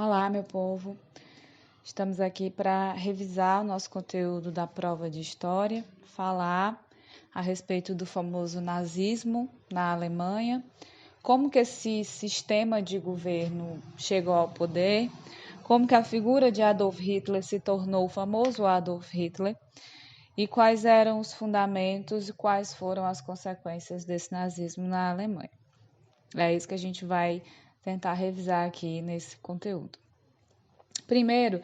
Olá, meu povo. Estamos aqui para revisar o nosso conteúdo da prova de História, falar a respeito do famoso nazismo na Alemanha, como que esse sistema de governo chegou ao poder, como que a figura de Adolf Hitler se tornou o famoso Adolf Hitler e quais eram os fundamentos e quais foram as consequências desse nazismo na Alemanha. É isso que a gente vai tentar revisar aqui nesse conteúdo. Primeiro,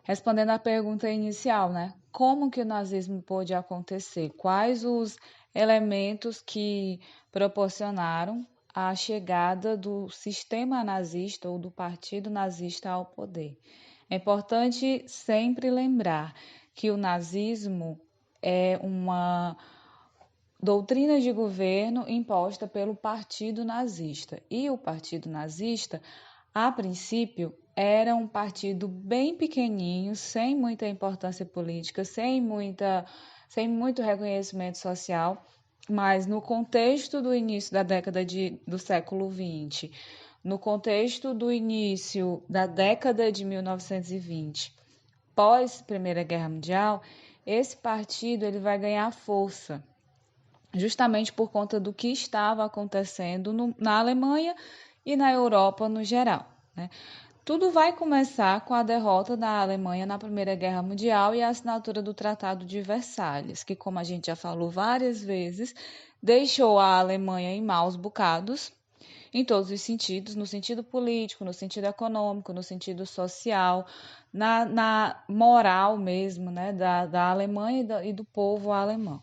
respondendo à pergunta inicial, né? Como que o nazismo pôde acontecer? Quais os elementos que proporcionaram a chegada do sistema nazista ou do partido nazista ao poder? É importante sempre lembrar que o nazismo é uma doutrina de governo imposta pelo partido nazista. E o partido nazista, a princípio, era um partido bem pequenininho, sem muita importância política, sem muito reconhecimento social, mas no contexto do início da década do século XX, no contexto do início da década de 1920, pós Primeira Guerra Mundial, esse partido ele vai ganhar força, justamente por conta do que estava acontecendo na Alemanha e na Europa no geral, né? Tudo vai começar com a derrota da Alemanha na Primeira Guerra Mundial e a assinatura do Tratado de Versalhes, que, como a gente já falou várias vezes, deixou a Alemanha em maus bocados, em todos os sentidos, no sentido político, no sentido econômico, no sentido social, na moral mesmo, né, da Alemanha e do povo alemão.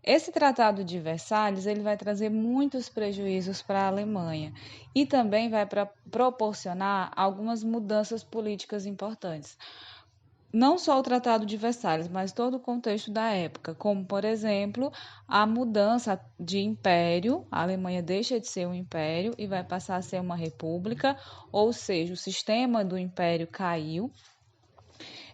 Esse Tratado de Versalhes ele vai trazer muitos prejuízos para a Alemanha e também vai proporcionar algumas mudanças políticas importantes. Não só o Tratado de Versalhes, mas todo o contexto da época, como, por exemplo, a mudança de império. A Alemanha deixa de ser um império e vai passar a ser uma república, ou seja, o sistema do império caiu.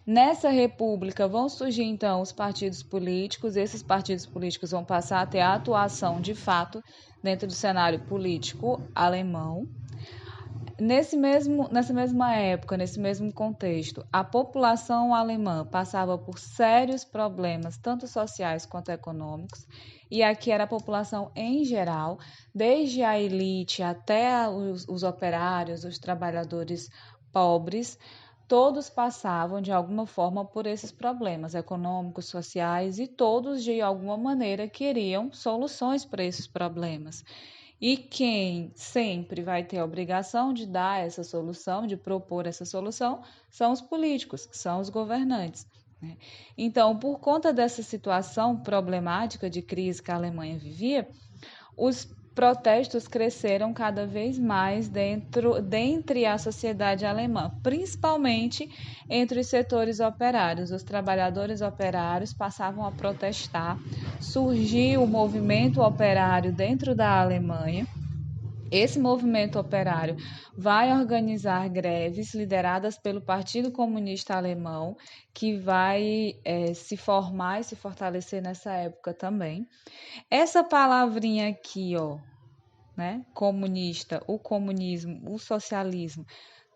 Nessa república vão surgir, então, os partidos políticos. Esses partidos políticos vão passar a ter a atuação de fato dentro do cenário político alemão. Nessa mesma época, nesse mesmo contexto, a população alemã passava por sérios problemas, tanto sociais quanto econômicos, e aqui era a população em geral, desde a elite até os operários, os trabalhadores pobres, todos passavam de alguma forma por esses problemas econômicos, sociais e todos de alguma maneira queriam soluções para esses problemas. E quem sempre vai ter a obrigação de dar essa solução, de propor essa solução, são os políticos, são os governantes. Então, por conta dessa situação problemática de crise que a Alemanha vivia, os protestos cresceram cada vez mais dentre a sociedade alemã, principalmente entre os setores operários. Os trabalhadores operários passavam a protestar, surgiu o movimento operário dentro da Alemanha. Esse movimento operário vai organizar greves lideradas pelo Partido Comunista Alemão, que vai se formar e se fortalecer nessa época também. Essa palavrinha aqui, ó, né, comunista, o comunismo, o socialismo,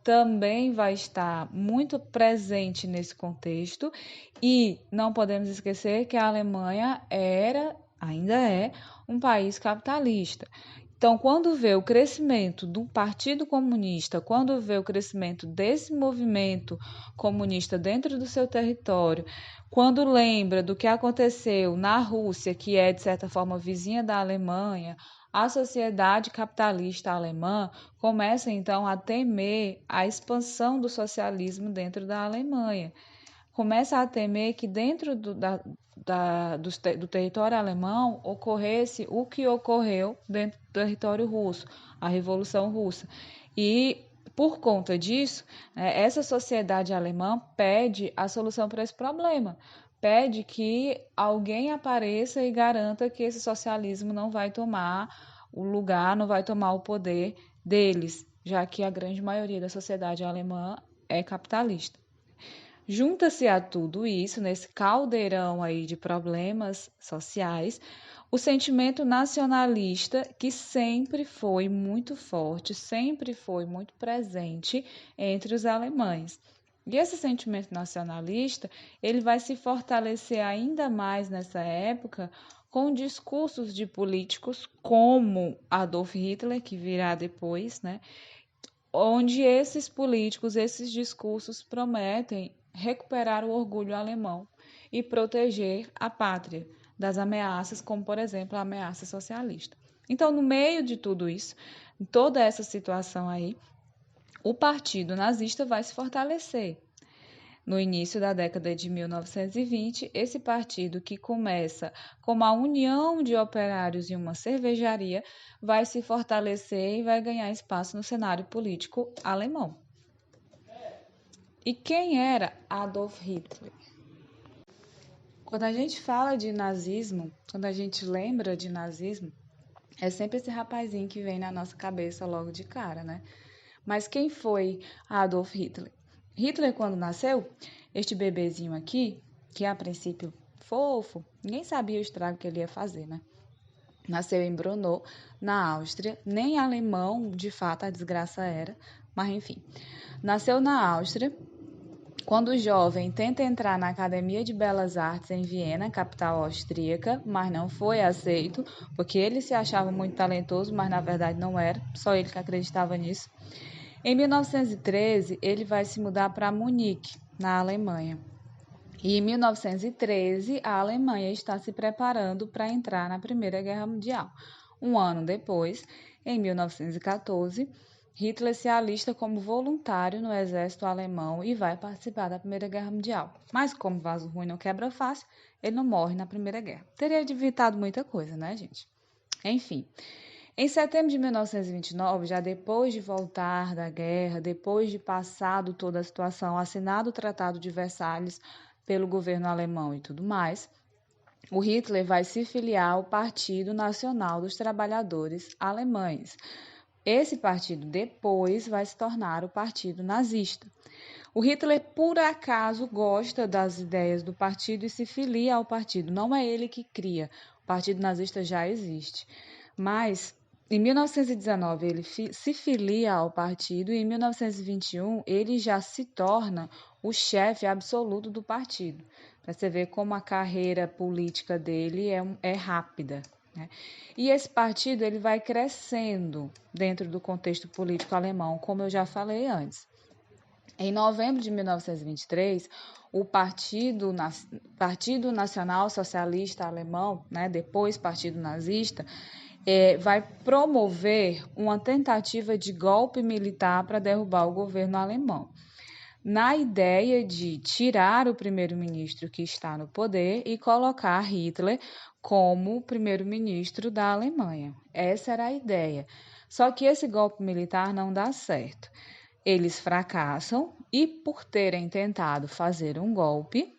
também vai estar muito presente nesse contexto e não podemos esquecer que a Alemanha ainda é um país capitalista. Então, quando vê o crescimento do Partido Comunista, quando vê o crescimento desse movimento comunista dentro do seu território, quando lembra do que aconteceu na Rússia, que é, de certa forma, vizinha da Alemanha, a sociedade capitalista alemã começa, então, a temer a expansão do socialismo dentro da Alemanha. Começa a temer que dentro do território alemão ocorresse o que ocorreu dentro do território russo, a Revolução Russa. E, por conta disso, essa sociedade alemã pede a solução para esse problema, pede que alguém apareça e garanta que esse socialismo não vai tomar o lugar, não vai tomar o poder deles, já que a grande maioria da sociedade alemã é capitalista. Junta-se a tudo isso, nesse caldeirão aí de problemas sociais, o sentimento nacionalista que sempre foi muito forte, sempre foi muito presente entre os alemães. E esse sentimento nacionalista, ele vai se fortalecer ainda mais nessa época com discursos de políticos como Adolf Hitler, que virá depois, né? Onde esses políticos, esses discursos prometem recuperar o orgulho alemão e proteger a pátria das ameaças, como, por exemplo, a ameaça socialista. Então, no meio de tudo isso, em toda essa situação aí, o partido nazista vai se fortalecer. No início da década de 1920, esse partido, que começa como a união de operários em uma cervejaria, vai se fortalecer e vai ganhar espaço no cenário político alemão. E quem era Adolf Hitler? Quando a gente fala de nazismo, quando a gente lembra de nazismo, é sempre esse rapazinho que vem na nossa cabeça logo de cara, né? Mas quem foi Adolf Hitler? Hitler, quando nasceu, este bebezinho aqui, que a princípio fofo, ninguém sabia o estrago que ele ia fazer, né? Nasceu em Brno, na Áustria, nem alemão, de fato, a desgraça era, mas enfim. Nasceu na Áustria. Quando jovem, tenta entrar na Academia de Belas Artes em Viena, capital austríaca, mas não foi aceito, porque ele se achava muito talentoso, mas na verdade não era, só ele que acreditava nisso. Em 1913, ele vai se mudar para Munique, na Alemanha. E em 1913, a Alemanha está se preparando para entrar na Primeira Guerra Mundial. Um ano depois, em 1914, Hitler se alista como voluntário no exército alemão e vai participar da Primeira Guerra Mundial. Mas como vaso ruim não quebra fácil, ele não morre na Primeira Guerra. Teria evitado muita coisa, né, gente? Enfim, em setembro de 1929, já depois de voltar da guerra, depois de passado toda a situação, assinado o Tratado de Versalhes pelo governo alemão e tudo mais, o Hitler vai se filiar ao Partido Nacional dos Trabalhadores Alemães. Esse partido depois vai se tornar o Partido Nazista. O Hitler, por acaso, gosta das ideias do partido e se filia ao partido. Não é ele que cria, o Partido Nazista já existe. Mas em 1919 ele se filia ao partido e em 1921 ele já se torna o chefe absoluto do partido. Para você ver como a carreira política dele é rápida, né? E esse partido ele vai crescendo dentro do contexto político alemão, como eu já falei antes. Em novembro de 1923, o Partido Nacional Socialista Alemão, né, depois Partido Nazista, vai promover uma tentativa de golpe militar para derrubar o governo alemão, na ideia de tirar o primeiro-ministro que está no poder e colocar Hitler como primeiro-ministro da Alemanha. Essa era a ideia. Só que esse golpe militar não dá certo. Eles fracassam e, por terem tentado fazer um golpe,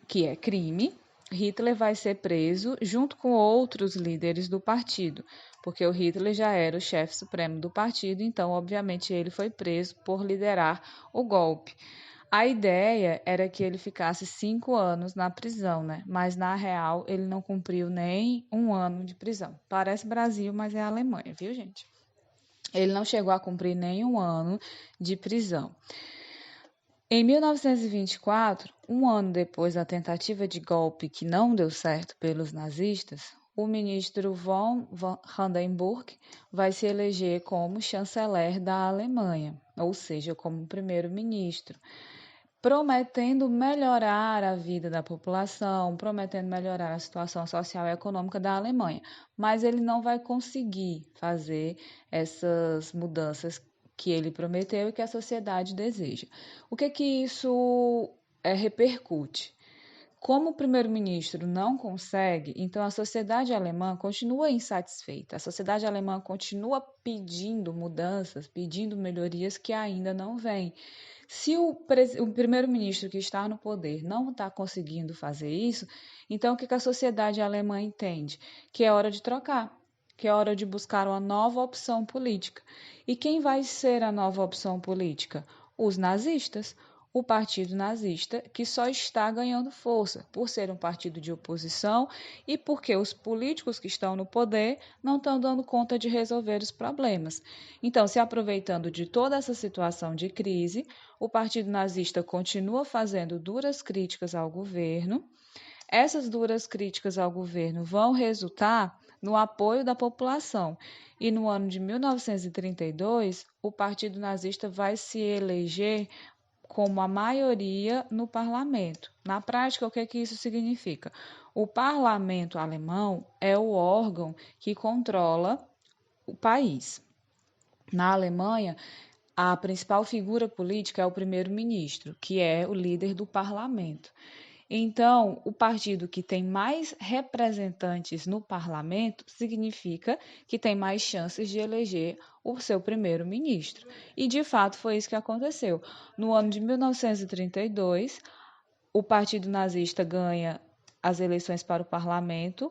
que é crime, Hitler vai ser preso junto com outros líderes do partido, porque o Hitler já era o chefe supremo do partido, então, obviamente, ele foi preso por liderar o golpe. A ideia era que ele ficasse 5 anos na prisão, né? Mas, na real, ele não cumpriu nem 1 ano de prisão. Parece Brasil, mas é Alemanha, viu, gente? Ele não chegou a cumprir nem 1 ano de prisão. Em 1924, um ano depois da tentativa de golpe que não deu certo pelos nazistas, o ministro von Hindenburg vai se eleger como chanceler da Alemanha, ou seja, como primeiro-ministro, prometendo melhorar a vida da população, prometendo melhorar a situação social e econômica da Alemanha. Mas ele não vai conseguir fazer essas mudanças que ele prometeu e que a sociedade deseja. O que isso repercute? Como o primeiro-ministro não consegue, então a sociedade alemã continua insatisfeita. A sociedade alemã continua pedindo mudanças, pedindo melhorias que ainda não vêm. Se o primeiro-ministro que está no poder não está conseguindo fazer isso, então o que a sociedade alemã entende? Que é hora de trocar, que é hora de buscar uma nova opção política. E quem vai ser a nova opção política? Os nazistas. o partido nazista, que só está ganhando força por ser um partido de oposição e porque os políticos que estão no poder não estão dando conta de resolver os problemas. Então, se aproveitando de toda essa situação de crise, o partido nazista continua fazendo duras críticas ao governo. Essas duras críticas ao governo vão resultar no apoio da população. E no ano de 1932, o Partido Nazista vai se eleger como a maioria no parlamento. Na prática, o que isso significa? O parlamento alemão é o órgão que controla o país. Na Alemanha, a principal figura política é o primeiro-ministro, que é o líder do parlamento. Então, o partido que tem mais representantes no parlamento significa que tem mais chances de eleger o seu primeiro-ministro. E, de fato, foi isso que aconteceu. No ano de 1932, o partido nazista ganha as eleições para o parlamento,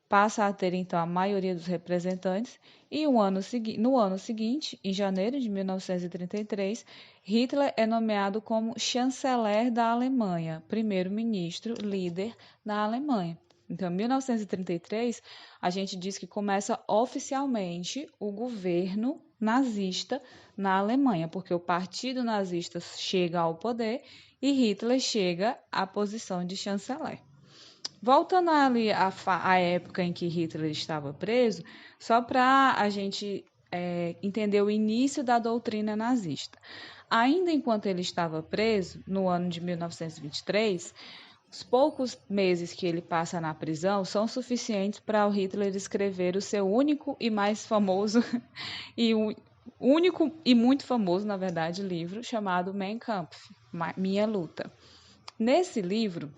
passa a ter, então, a maioria dos representantes, e no ano seguinte, em janeiro de 1933, Hitler é nomeado como chanceler da Alemanha, primeiro-ministro, líder na Alemanha. Então, em 1933, a gente diz que começa oficialmente o governo nazista na Alemanha, porque o partido nazista chega ao poder e Hitler chega à posição de chanceler. Voltando ali à época em que Hitler estava preso, só para a gente entender o início da doutrina nazista. Ainda enquanto ele estava preso, no ano de 1923, os poucos meses que ele passa na prisão são suficientes para o Hitler escrever o seu único e mais famoso, e único e muito famoso, na verdade, livro chamado Mein Kampf, Minha Luta. Nesse livro,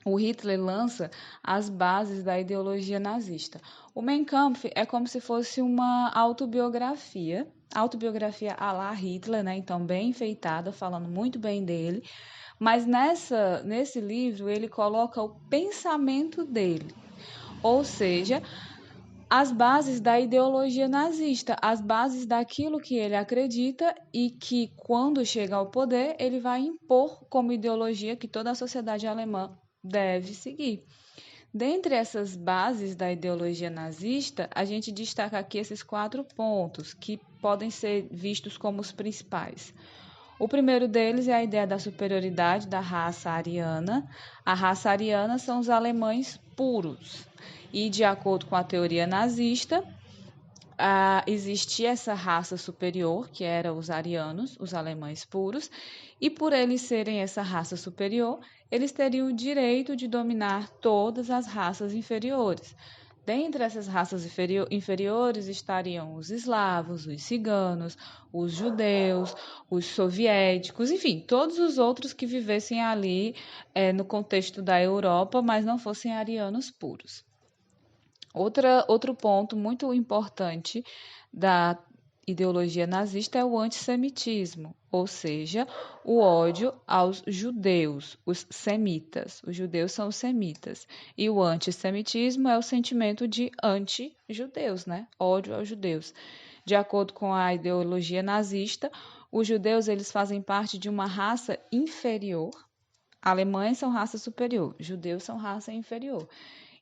o Hitler lança as bases da ideologia nazista. O Mein Kampf é como se fosse uma autobiografia à la Hitler, né? Então bem enfeitada, falando muito bem dele, mas nesse livro ele coloca o pensamento dele, ou seja, as bases da ideologia nazista, as bases daquilo que ele acredita e que, quando chega ao poder, ele vai impor como ideologia que toda a sociedade alemã deve seguir. Dentre essas bases da ideologia nazista, a gente destaca aqui esses 4 pontos, que podem ser vistos como os principais. O primeiro deles é a ideia da superioridade da raça ariana. A raça ariana são os alemães puros. E, de acordo com a teoria nazista, existia essa raça superior, que eram os arianos, os alemães puros, e por eles serem essa raça superior, eles teriam o direito de dominar todas as raças inferiores. Dentre essas raças inferiores estariam os eslavos, os ciganos, os judeus, os soviéticos, enfim, todos os outros que vivessem ali no contexto da Europa, mas não fossem arianos puros. Outro ponto muito importante da ideologia nazista é o antissemitismo, ou seja, o ódio aos judeus, os semitas. Os judeus são os semitas. E o antissemitismo é o sentimento de anti-judeus, né? Ódio aos judeus. De acordo com a ideologia nazista, os judeus eles fazem parte de uma raça inferior. Alemães são raça superior, judeus são raça inferior.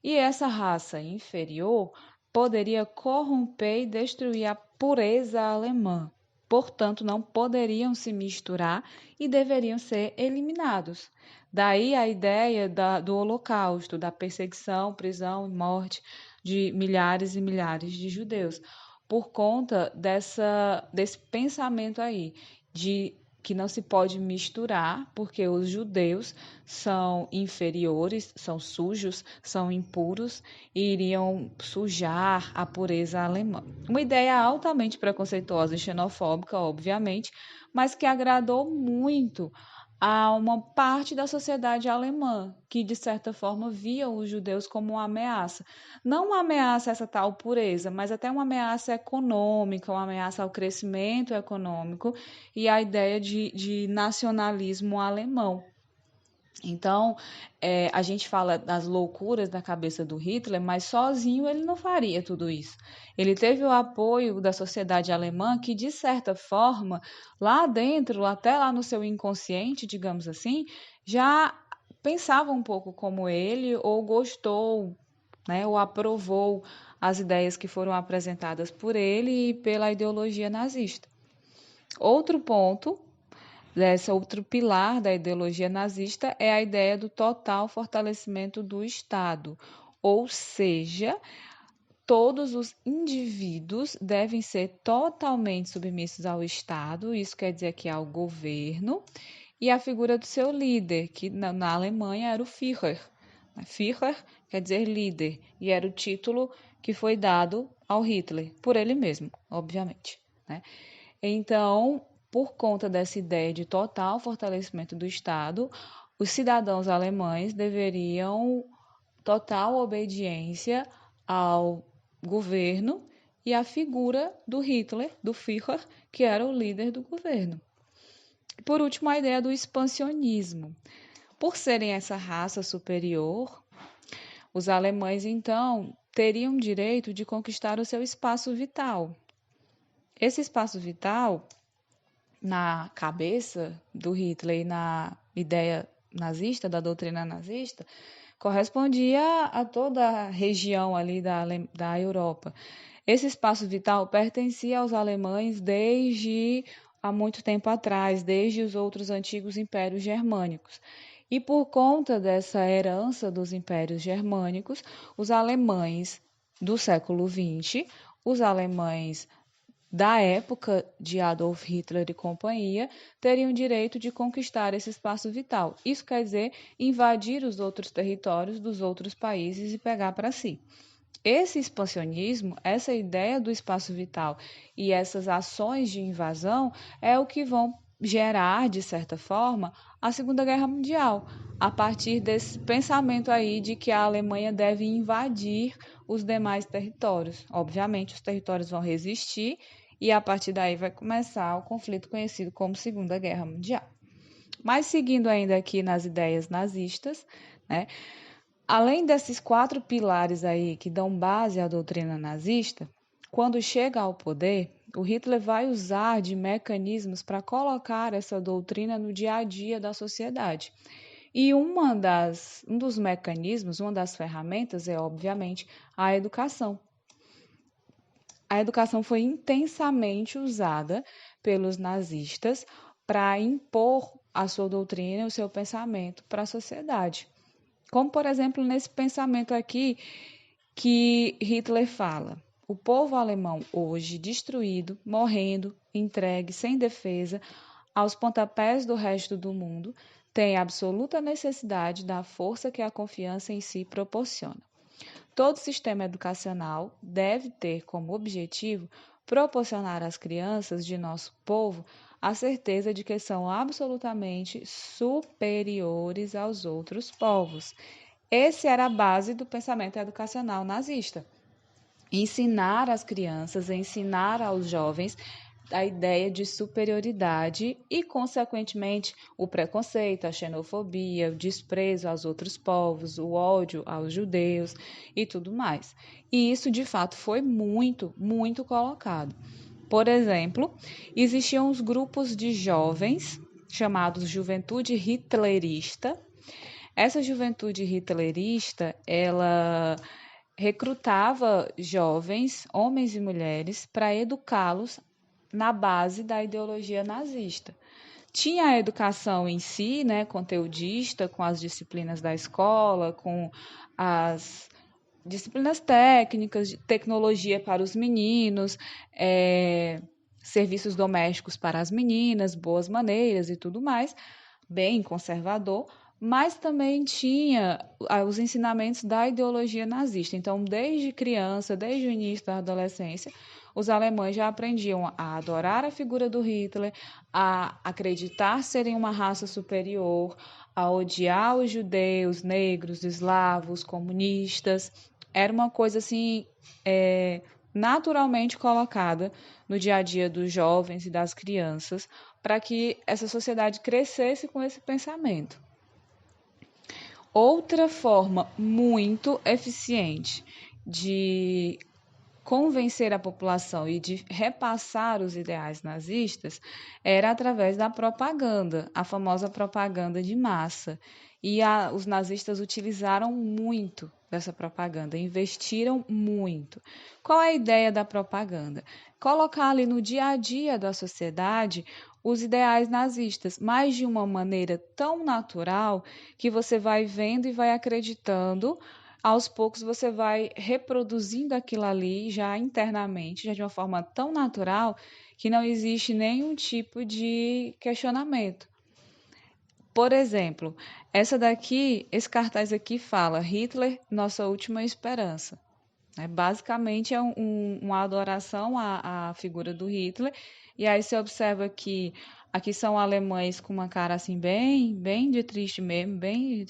E essa raça inferior poderia corromper e destruir a pureza alemã. Portanto, não poderiam se misturar e deveriam ser eliminados. Daí a ideia do Holocausto, da perseguição, prisão e morte de milhares e milhares de judeus, por conta desse pensamento aí de que não se pode misturar, porque os judeus são inferiores, são sujos, são impuros e iriam sujar a pureza alemã. Uma ideia altamente preconceituosa e xenofóbica, obviamente, mas que agradou muito a uma parte da sociedade alemã, que de certa forma via os judeus como uma ameaça. Não uma ameaça a essa tal pureza, mas até uma ameaça econômica, uma ameaça ao crescimento econômico e à ideia de nacionalismo alemão. Então, a gente fala das loucuras da cabeça do Hitler, mas sozinho ele não faria tudo isso. Ele teve o apoio da sociedade alemã que, de certa forma, lá dentro, até lá no seu inconsciente, digamos assim, já pensava um pouco como ele, ou gostou, né, ou aprovou as ideias que foram apresentadas por ele e pela ideologia nazista. Outro ponto dessa outro pilar da ideologia nazista é a ideia do total fortalecimento do Estado, ou seja, todos os indivíduos devem ser totalmente submissos ao Estado, isso quer dizer que ao governo, e a figura do seu líder, que na Alemanha era o Führer. Führer quer dizer líder, e era o título que foi dado ao Hitler, por ele mesmo, obviamente. Né? Então, por conta dessa ideia de total fortalecimento do Estado, os cidadãos alemães deveriam total obediência ao governo e à figura do Hitler, do Führer, que era o líder do governo. Por último, a ideia do expansionismo. Por serem essa raça superior, os alemães, então, teriam direito de conquistar o seu espaço vital. Esse espaço vital, na cabeça do Hitler e na ideia nazista, da doutrina nazista, correspondia a toda a região ali da Europa. Esse espaço vital pertencia aos alemães desde há muito tempo atrás, desde os outros antigos impérios germânicos. E por conta dessa herança dos impérios germânicos, os alemães do século XX, os alemães da época de Adolf Hitler e companhia, teriam direito de conquistar esse espaço vital. Isso quer dizer invadir os outros territórios dos outros países e pegar para si. Esse expansionismo, essa ideia do espaço vital e essas ações de invasão é o que vão gerar, de certa forma, a Segunda Guerra Mundial, a partir desse pensamento aí de que a Alemanha deve invadir os demais territórios. Obviamente, os territórios vão resistir e a partir daí vai começar o conflito conhecido como Segunda Guerra Mundial. Mas seguindo ainda aqui nas ideias nazistas, né? Além desses 4 pilares aí que dão base à doutrina nazista, quando chega ao poder, o Hitler vai usar de mecanismos para colocar essa doutrina no dia a dia da sociedade. E um dos mecanismos, uma das ferramentas é, obviamente, a educação. A educação foi intensamente usada pelos nazistas para impor a sua doutrina e o seu pensamento para a sociedade. Como, por exemplo, nesse pensamento aqui que Hitler fala: o povo alemão hoje destruído, morrendo, entregue, sem defesa, aos pontapés do resto do mundo, tem absoluta necessidade da força que a confiança em si proporciona. Todo sistema educacional deve ter como objetivo proporcionar às crianças de nosso povo a certeza de que são absolutamente superiores aos outros povos. Essa era a base do pensamento educacional nazista. Ensinar às crianças, ensinar aos jovens a ideia de superioridade e, consequentemente, o preconceito, a xenofobia, o desprezo aos outros povos, o ódio aos judeus e tudo mais. E isso, de fato, foi muito, muito colocado. Por exemplo, existiam os grupos de jovens chamados Juventude Hitlerista. Essa juventude hitlerista, ela recrutava jovens, homens e mulheres, para educá-los na base da ideologia nazista. Tinha a educação em si, né, conteudista, com as disciplinas da escola, com as disciplinas técnicas, de tecnologia para os meninos, serviços domésticos para as meninas, boas maneiras e tudo mais, bem conservador, mas também tinha os ensinamentos da ideologia nazista. Então, desde criança, desde o início da adolescência, os alemães já aprendiam a adorar a figura do Hitler, a acreditar serem uma raça superior, a odiar os judeus, negros, eslavos, comunistas. Era uma coisa assim, naturalmente colocada no dia a dia dos jovens e das crianças, para que essa sociedade crescesse com esse pensamento. Outra forma muito eficiente de convencer a população e de repassar os ideais nazistas era através da propaganda, a famosa propaganda de massa. E os nazistas utilizaram muito dessa propaganda, investiram muito. Qual é a ideia da propaganda? Colocar ali no dia a dia da sociedade os ideais nazistas, mas de uma maneira tão natural que você vai vendo e vai acreditando. Aos poucos você vai reproduzindo aquilo ali já internamente, já de uma forma tão natural que não existe nenhum tipo de questionamento. Por exemplo, esse cartaz aqui fala Hitler, nossa última esperança. Basicamente é uma adoração à figura do Hitler. E aí você observa que aqui são alemães com uma cara assim bem de triste mesmo,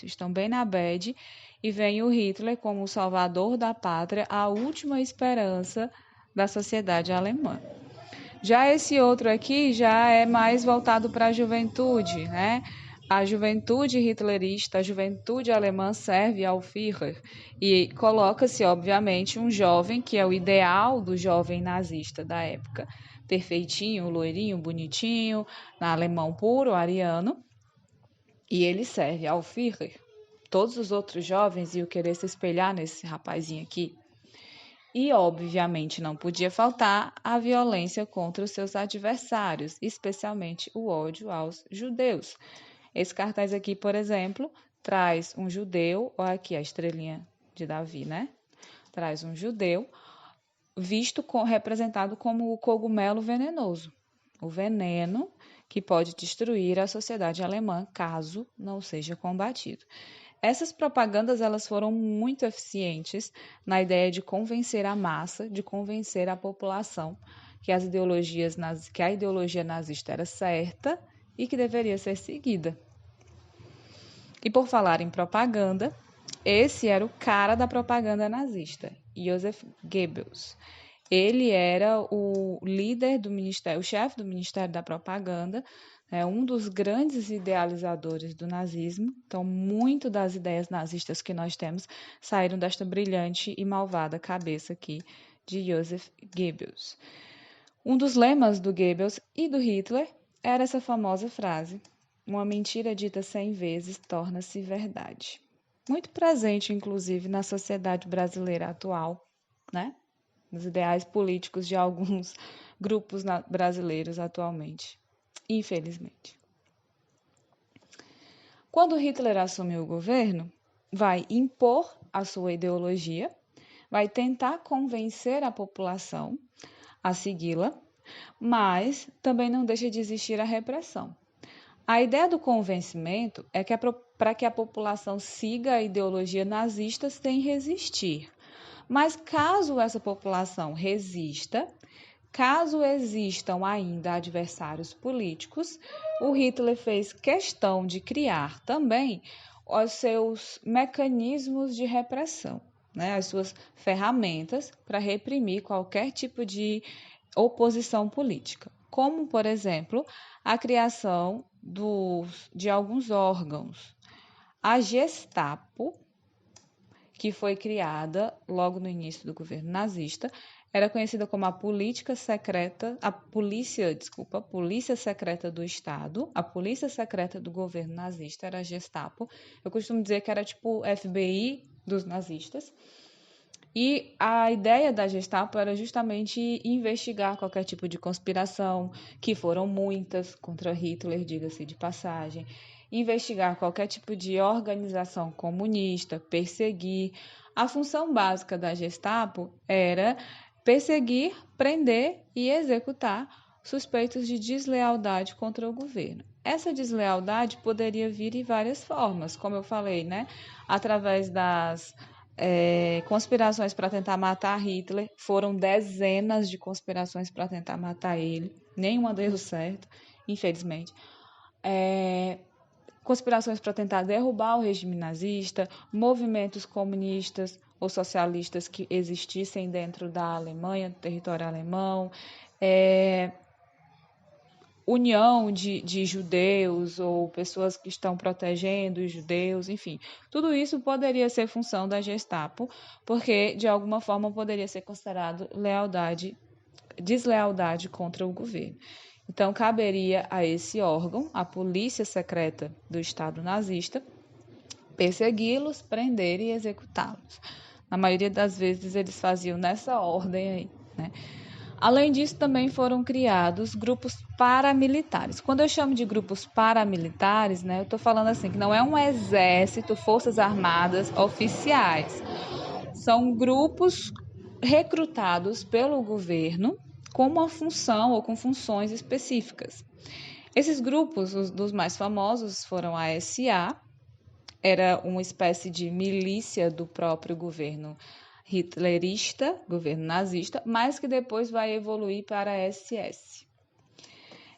estão bem na bad. E vem o Hitler como o salvador da pátria, a última esperança da sociedade alemã. Já esse outro aqui já é mais voltado para a juventude, né? A juventude hitlerista, a juventude alemã serve ao Führer e coloca-se, obviamente, um jovem, que é o ideal do jovem nazista da época, perfeitinho, loirinho, bonitinho, alemão puro, ariano, e ele serve ao Führer. Todos os outros jovens iam querer se espelhar nesse rapazinho aqui. E, obviamente, não podia faltar a violência contra os seus adversários, especialmente o ódio aos judeus. Esse cartaz aqui, por exemplo, traz um judeu, olha aqui a estrelinha de Davi, né? Traz um judeu representado como o cogumelo venenoso, o veneno que pode destruir a sociedade alemã caso não seja combatido. Essas propagandas elas foram muito eficientes na ideia de convencer a massa, de convencer a população que a ideologia nazista era certa e que deveria ser seguida. E por falar em propaganda, esse era o cara da propaganda nazista, Joseph Goebbels. Ele era o líder do ministério, o chefe do Ministério da Propaganda, um dos grandes idealizadores do nazismo. Então, muito das ideias nazistas que nós temos saíram desta brilhante e malvada cabeça aqui de Joseph Goebbels. Um dos lemas do Goebbels e do Hitler era essa famosa frase: uma mentira dita 100 vezes torna-se verdade. Muito presente, inclusive, na sociedade brasileira atual, né? Nos ideais políticos de alguns grupos brasileiros atualmente, infelizmente. Quando Hitler assumiu o governo, vai impor a sua ideologia, vai tentar convencer a população a segui-la, mas também não deixa de existir a repressão. A ideia do convencimento é que para que a população siga a ideologia nazista sem resistir. Mas caso essa população resista, caso existam ainda adversários políticos, o Hitler fez questão de criar também os seus mecanismos de repressão, né? As suas ferramentas para reprimir qualquer tipo de oposição política, como, por exemplo, a criação de alguns órgãos. A Gestapo, que foi criada logo no início do governo nazista, era conhecida como a polícia secreta do Estado, a polícia secreta do governo nazista era a Gestapo. Eu costumo dizer que era tipo o FBI dos nazistas. E a ideia da Gestapo era justamente investigar qualquer tipo de conspiração, que foram muitas contra Hitler, diga-se de passagem, investigar qualquer tipo de organização comunista, perseguir. A função básica da Gestapo era perseguir, prender e executar suspeitos de deslealdade contra o governo. Essa deslealdade poderia vir de várias formas, como eu falei, né? Através das conspirações para tentar matar Hitler. Foram dezenas de conspirações para tentar matar ele, nenhuma deu certo, infelizmente. Conspirações para tentar derrubar o regime nazista, movimentos comunistas ou socialistas que existissem dentro da Alemanha, do território alemão, união de judeus ou pessoas que estão protegendo os judeus, enfim. Tudo isso poderia ser função da Gestapo, porque de alguma forma poderia ser considerado deslealdade contra o governo. Então, caberia a esse órgão, a polícia secreta do Estado nazista, persegui-los, prender e executá-los. Na maioria das vezes, eles faziam nessa ordem aí, né? Além disso, também foram criados grupos paramilitares. Quando eu chamo de grupos paramilitares, né, eu estou falando assim, que não é um exército, forças armadas oficiais. São grupos recrutados pelo governo com uma função ou com funções específicas. Esses grupos, os dos mais famosos, foram a SA, era uma espécie de milícia do próprio governo hitlerista, governo nazista, mas que depois vai evoluir para a SS.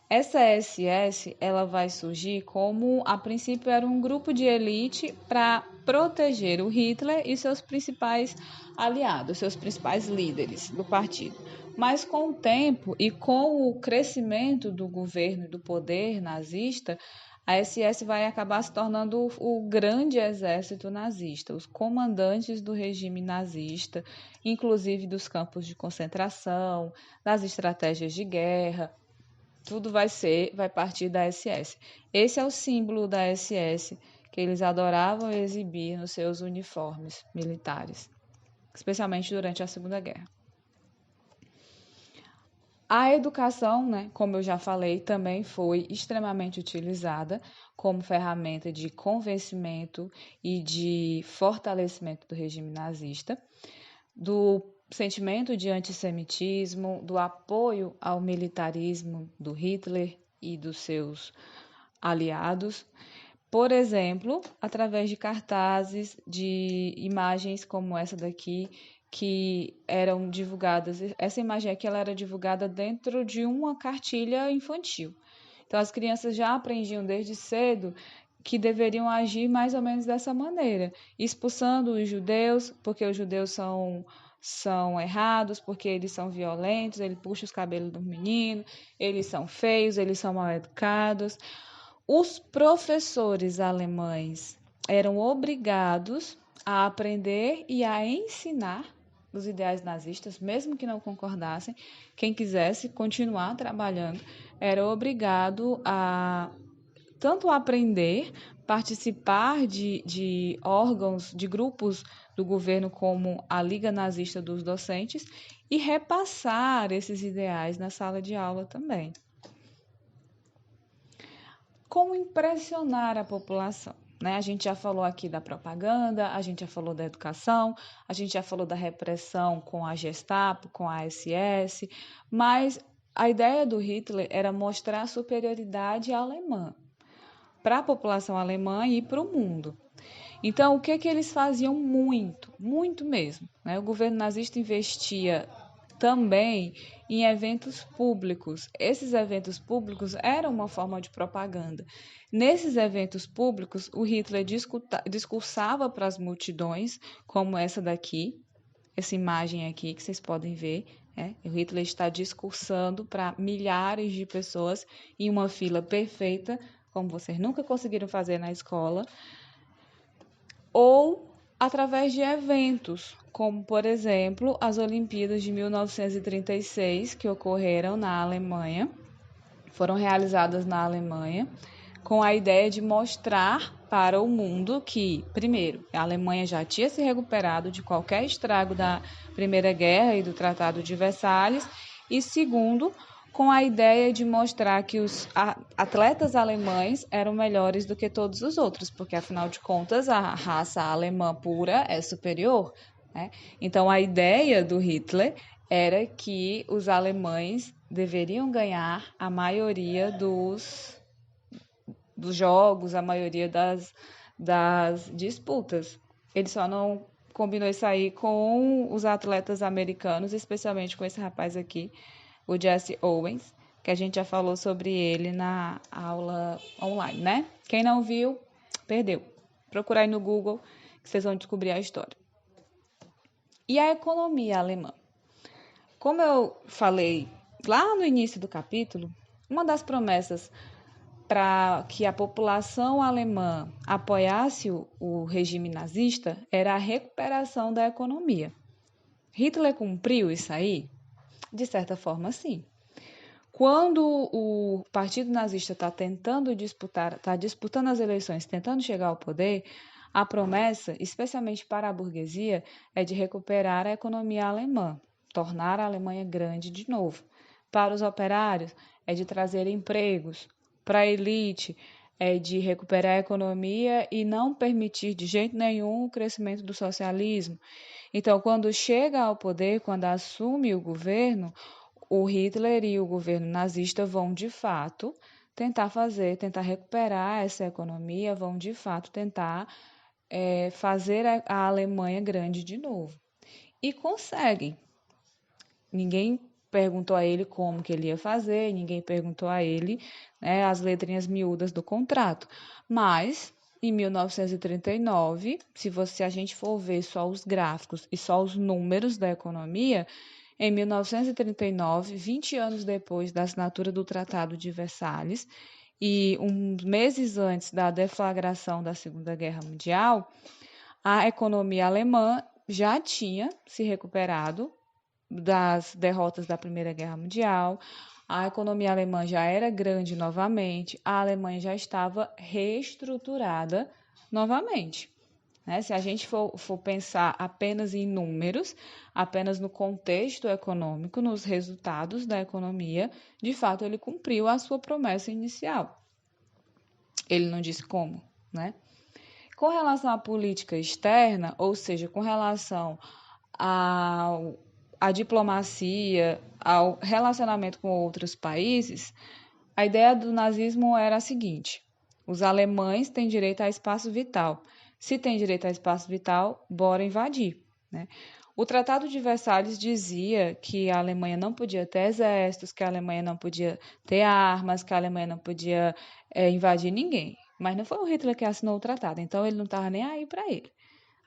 Essa SS, ela vai surgir como, a princípio, era um grupo de elite para proteger o Hitler e seus principais aliados, seus principais líderes do partido. Mas com o tempo e com o crescimento do governo e do poder nazista, a SS vai acabar se tornando o grande exército nazista, os comandantes do regime nazista, inclusive dos campos de concentração, das estratégias de guerra. Tudo vai partir da SS. Esse é o símbolo da SS que eles adoravam exibir nos seus uniformes militares, especialmente durante a Segunda Guerra. A educação, né, como eu já falei, também foi extremamente utilizada como ferramenta de convencimento e de fortalecimento do regime nazista, do sentimento de antissemitismo, do apoio ao militarismo do Hitler e dos seus aliados. Por exemplo, através de cartazes, de imagens como essa daqui, que eram divulgadas. Essa imagem aqui ela era divulgada dentro de uma cartilha infantil. Então, as crianças já aprendiam desde cedo que deveriam agir mais ou menos dessa maneira, expulsando os judeus, porque os judeus são errados, porque eles são violentos, ele puxa os cabelos do menino, eles são feios, eles são mal educados. Os professores alemães eram obrigados a aprender e a ensinar os ideais nazistas, mesmo que não concordassem. Quem quisesse continuar trabalhando era obrigado a tanto aprender, participar de órgãos, de grupos do governo como a Liga Nazista dos Docentes e repassar esses ideais na sala de aula também. Como impressionar a população? Né? A gente já falou aqui da propaganda, a gente já falou da educação, a gente já falou da repressão com a Gestapo, com a SS, mas a ideia do Hitler era mostrar a superioridade alemã para a população alemã e para o mundo. Então, o que eles faziam muito, muito mesmo? Né? O governo nazista investia também em eventos públicos. Esses eventos públicos eram uma forma de propaganda. Nesses eventos públicos, o Hitler discursava para as multidões, como essa daqui, essa imagem aqui que vocês podem ver. O Hitler está discursando para milhares de pessoas em uma fila perfeita, como vocês nunca conseguiram fazer na escola, ou através de eventos, como, por exemplo, as Olimpíadas de 1936, que ocorreram na Alemanha, foram realizadas na Alemanha, com a ideia de mostrar para o mundo que, primeiro, a Alemanha já tinha se recuperado de qualquer estrago da Primeira Guerra e do Tratado de Versalhes, e segundo, com a ideia de mostrar que os atletas alemães eram melhores do que todos os outros, porque, afinal de contas, a raça alemã pura é superior, né? Então, a ideia do Hitler era que os alemães deveriam ganhar a maioria dos jogos, a maioria das disputas. Ele só não combinou isso aí com os atletas americanos, especialmente com esse rapaz aqui, o Jesse Owens, que a gente já falou sobre ele na aula online, né? Quem não viu, perdeu. Procura aí no Google que vocês vão descobrir a história. E a economia alemã? Como eu falei lá no início do capítulo, Uma das promessas para que a população alemã apoiasse o regime nazista era a recuperação da economia. Hitler cumpriu isso aí? De certa forma, sim. Quando o partido nazista está disputando as eleições, tentando chegar ao poder, a promessa, especialmente para a burguesia, é de recuperar a economia alemã, tornar a Alemanha grande de novo. Para os operários, é de trazer empregos. Para a elite, é de recuperar a economia e não permitir de jeito nenhum o crescimento do socialismo. Então, quando chega ao poder, quando assume o governo, o Hitler e o governo nazista vão de fato tentar recuperar essa economia, vão de fato tentar fazer a Alemanha grande de novo. E conseguem. Ninguém perguntou a ele como que ele ia fazer, ninguém perguntou a ele, né, as letrinhas miúdas do contrato. Mas, em 1939, se a gente for ver só os gráficos e só os números da economia, em 1939, 20 anos depois da assinatura do Tratado de Versalhes e uns meses antes da deflagração da Segunda Guerra Mundial, a economia alemã já tinha se recuperado das derrotas da Primeira Guerra Mundial, a economia alemã já era grande novamente, a Alemanha já estava reestruturada novamente. Né? Se a gente for pensar apenas em números, apenas no contexto econômico, nos resultados da economia, de fato ele cumpriu a sua promessa inicial. Ele não disse como, né? Com relação à política externa, ou seja, com relação à diplomacia, ao relacionamento com outros países, a ideia do nazismo era a seguinte: os alemães têm direito a espaço vital. Se tem direito a espaço vital, bora invadir, né? O Tratado de Versalhes dizia que a Alemanha não podia ter exércitos, que a Alemanha não podia ter armas, que a Alemanha não podia invadir ninguém. Mas não foi o Hitler que assinou o tratado, então ele não estava nem aí para ele.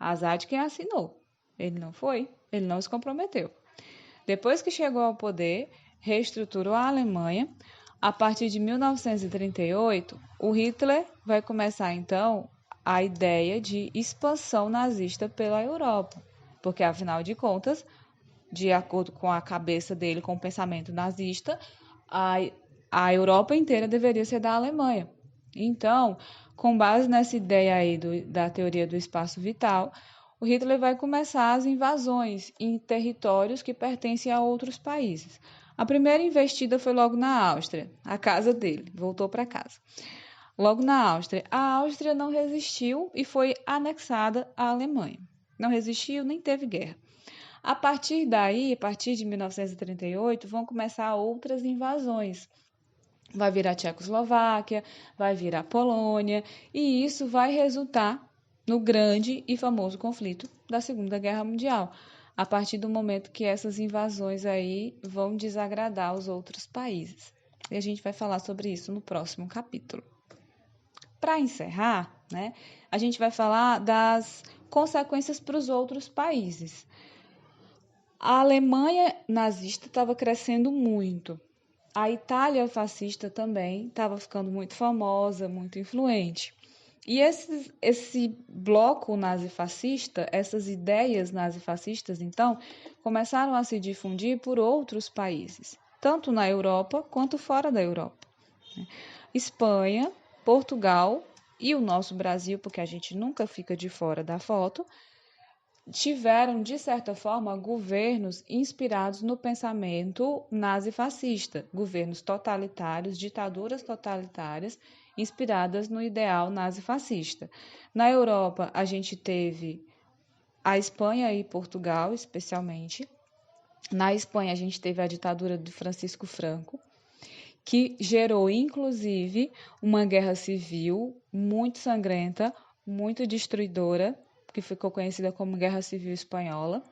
Azar de quem assinou. Ele não foi, ele não se comprometeu. Depois que chegou ao poder, reestruturou a Alemanha. A partir de 1938, o Hitler vai começar então a ideia de expansão nazista pela Europa, porque afinal de contas, de acordo com a cabeça dele, com o pensamento nazista, a Europa inteira deveria ser da Alemanha. Então, com base nessa ideia aí da teoria do espaço vital, o Hitler vai começar as invasões em territórios que pertencem a outros países. A primeira investida foi logo na Áustria, a casa dele, voltou para casa. Logo na Áustria, a Áustria não resistiu e foi anexada à Alemanha. Não resistiu, nem teve guerra. A partir daí, a partir de 1938, vão começar outras invasões. Vai vir a Tchecoslováquia, vai vir a Polônia, e isso vai resultar no grande e famoso conflito da Segunda Guerra Mundial, a partir do momento que essas invasões aí vão desagradar os outros países. E a gente vai falar sobre isso no próximo capítulo. Para encerrar, né, a gente vai falar das consequências para os outros países. A Alemanha nazista estava crescendo muito. A Itália fascista também estava ficando muito famosa, muito influente. E esse bloco nazifascista, essas ideias nazifascistas, então, começaram a se difundir por outros países, tanto na Europa quanto fora da Europa. Espanha, Portugal e o nosso Brasil, porque a gente nunca fica de fora da foto, tiveram, de certa forma, governos inspirados no pensamento nazifascista, governos totalitários, ditaduras totalitárias, inspiradas no ideal nazifascista. Na Europa, a gente teve a Espanha e Portugal, especialmente. Na Espanha, a gente teve a ditadura de Francisco Franco, que gerou, inclusive, uma guerra civil muito sangrenta, muito destruidora, que ficou conhecida como Guerra Civil Espanhola,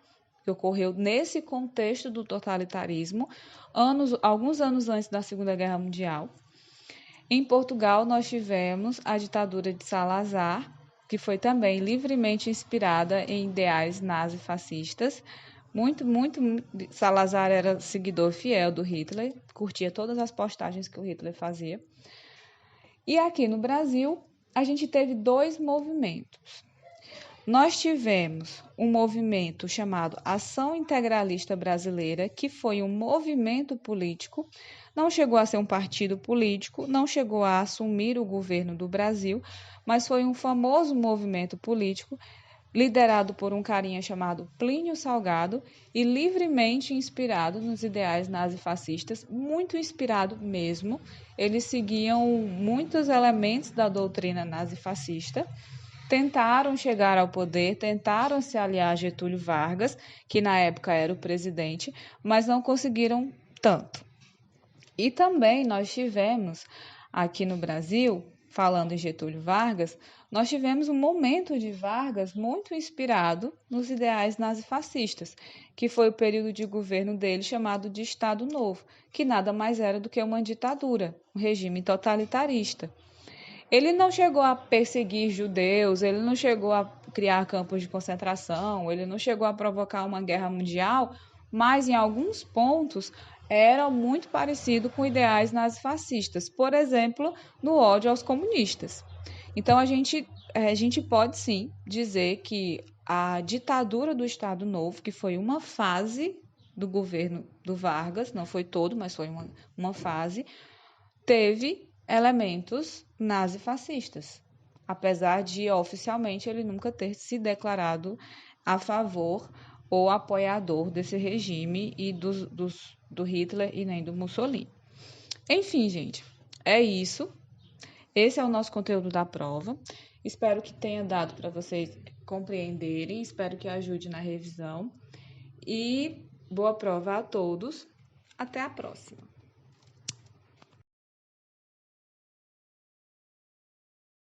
que ocorreu nesse contexto do totalitarismo, alguns anos antes da Segunda Guerra Mundial. Em Portugal, nós tivemos a ditadura de Salazar, que foi também livremente inspirada em ideais nazifascistas, Salazar era seguidor fiel do Hitler, curtia todas as postagens que o Hitler fazia. E aqui no Brasil, a gente teve dois movimentos. Nós tivemos um movimento chamado Ação Integralista Brasileira, que foi um movimento político, não chegou a ser um partido político, não chegou a assumir o governo do Brasil, mas foi um famoso movimento político liderado por um carinha chamado Plínio Salgado e livremente inspirado nos ideais nazifascistas, muito inspirado mesmo. Eles seguiam muitos elementos da doutrina nazifascista, tentaram chegar ao poder, tentaram se aliar a Getúlio Vargas, que na época era o presidente, mas não conseguiram tanto. E também nós tivemos aqui no Brasil, falando em Getúlio Vargas, nós tivemos um momento de Vargas muito inspirado nos ideais nazifascistas, que foi o período de governo dele chamado de Estado Novo, que nada mais era do que uma ditadura, um regime totalitarista. Ele não chegou a perseguir judeus, ele não chegou a criar campos de concentração, ele não chegou a provocar uma guerra mundial, mas em alguns pontos era muito parecido com ideais nazifascistas, por exemplo, no ódio aos comunistas. Então a gente pode sim dizer que a ditadura do Estado Novo, que foi uma fase do governo do Vargas, não foi todo, mas foi uma fase, teve elementos nazifascistas, apesar de oficialmente ele nunca ter se declarado a favor ou apoiador desse regime e do Hitler e nem do Mussolini. Enfim, gente, é isso. Esse é o nosso conteúdo da prova. Espero que tenha dado para vocês compreenderem, espero que ajude na revisão. E boa prova a todos. Até a próxima.